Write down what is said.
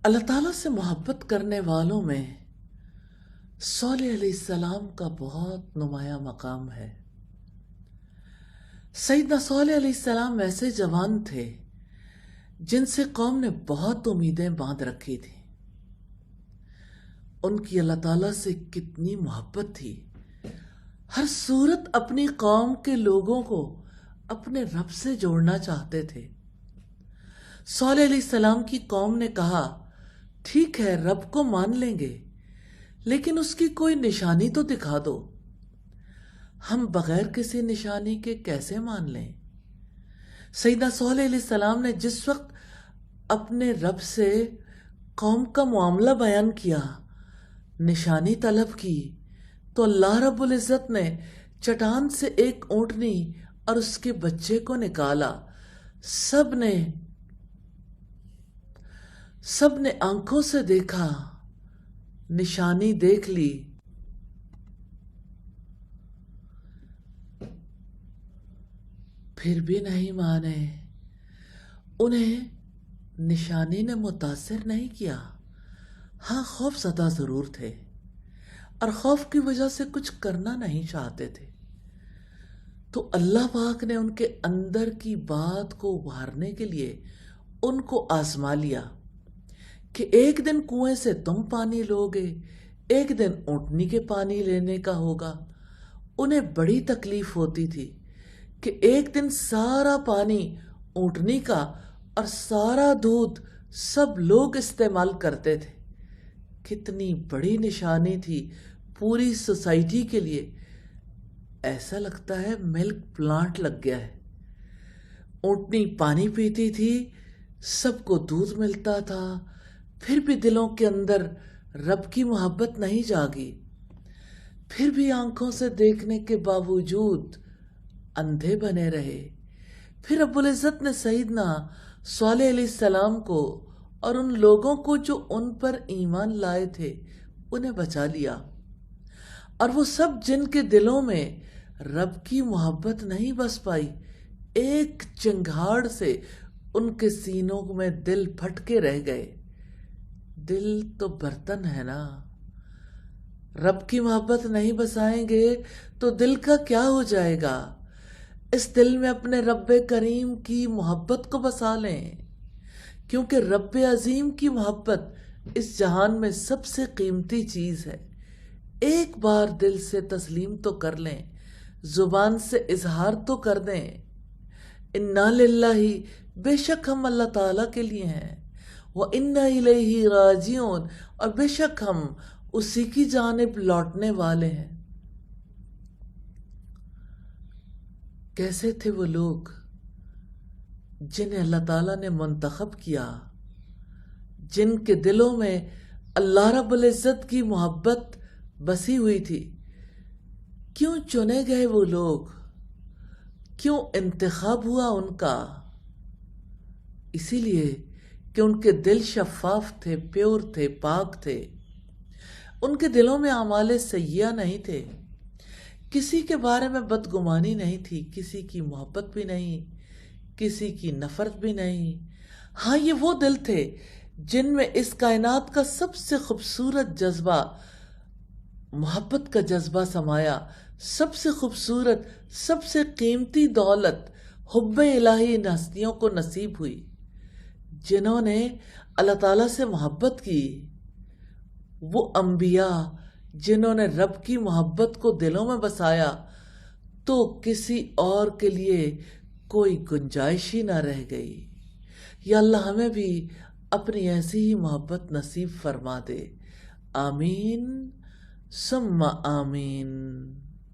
اللہ تعالیٰ سے محبت کرنے والوں میں صالح علیہ السلام کا بہت نمایاں مقام ہے۔ سیدنا صالح علیہ السلام ایسے جوان تھے جن سے قوم نے بہت امیدیں باندھ رکھی تھی۔ ان کی اللہ تعالیٰ سے کتنی محبت تھی، ہر صورت اپنی قوم کے لوگوں کو اپنے رب سے جوڑنا چاہتے تھے۔ صالح علیہ السلام کی قوم نے کہا، ٹھیک ہے رب کو مان لیں گے، لیکن اس کی کوئی نشانی تو دکھا دو۔ ہم بغیر کسی نشانی کے کیسے مان لیں؟ سیدنا صالح علیہ السلام نے جس وقت اپنے رب سے قوم کا معاملہ بیان کیا، نشانی طلب کی، تو اللہ رب العزت نے چٹان سے ایک اونٹنی اور اس کے بچے کو نکالا۔ سب نے آنکھوں سے دیکھا، نشانی دیکھ لی، پھر بھی نہیں مانے۔ انہیں نشانی نے متاثر نہیں کیا، ہاں خوف زدہ ضرور تھے اور خوف کی وجہ سے کچھ کرنا نہیں چاہتے تھے۔ تو اللہ پاک نے ان کے اندر کی بات کو ابھارنے کے لیے ان کو آزما لیا کہ ایک دن کنویں سے تم پانی لوگے، ایک دن اونٹنی کے پانی لینے کا ہوگا۔ انہیں بڑی تکلیف ہوتی تھی کہ ایک دن سارا پانی اونٹنی کا اور سارا دودھ سب لوگ استعمال کرتے تھے۔ کتنی بڑی نشانی تھی پوری سوسائٹی کے لیے، ایسا لگتا ہے ملک پلانٹ لگ گیا ہے۔ اونٹنی پانی پیتی تھی، سب کو دودھ ملتا تھا، پھر بھی دلوں کے اندر رب کی محبت نہیں جاگی، پھر بھی آنکھوں سے دیکھنے کے باوجود اندھے بنے رہے۔ پھر رب العزت نے سیدنا صالح علیہ السلام کو اور ان لوگوں کو جو ان پر ایمان لائے تھے انہیں بچا لیا، اور وہ سب جن کے دلوں میں رب کی محبت نہیں بس پائی، ایک چنگھاڑ سے ان کے سینوں میں دل پھٹ کے رہ گئے۔ دل تو برتن ہے نا، رب کی محبت نہیں بسائیں گے تو دل کا کیا ہو جائے گا؟ اس دل میں اپنے رب کریم کی محبت کو بسا لیں، کیونکہ رب عظیم کی محبت اس جہان میں سب سے قیمتی چیز ہے۔ ایک بار دل سے تسلیم تو کر لیں، زبان سے اظہار تو کر دیں، اِنَّا لِلَّهِ، بے شک ہم اللہ تعالیٰ کے لیے ہیں، وَإِنَّا إِلَيْهِ رَاجِعُونَ، اور بے شک ہم اسی کی جانب لوٹنے والے ہیں۔ کیسے تھے وہ لوگ جنہیں اللہ تعالیٰ نے منتخب کیا، جن کے دلوں میں اللہ رب العزت کی محبت بسی ہوئی تھی؟ کیوں چنے گئے وہ لوگ؟ کیوں انتخاب ہوا ان کا؟ اسی لیے کہ ان کے دل شفاف تھے، پیور تھے، پاک تھے۔ ان کے دلوں میں اعمال سیئہ نہیں تھے، کسی کے بارے میں بدگمانی نہیں تھی، کسی کی محبت بھی نہیں، کسی کی نفرت بھی نہیں۔ ہاں یہ وہ دل تھے جن میں اس کائنات کا سب سے خوبصورت جذبہ، محبت کا جذبہ سمایا، سب سے خوبصورت، سب سے قیمتی دولت حب الہی ان ہستیوں کو نصیب ہوئی، جنہوں نے اللہ تعالیٰ سے محبت کی۔ وہ انبیاء جنہوں نے رب کی محبت کو دلوں میں بسایا، تو کسی اور کے لیے کوئی گنجائش ہی نہ رہ گئی۔ یا اللہ ہمیں بھی اپنی ایسی ہی محبت نصیب فرما دے، آمین ثم آمین۔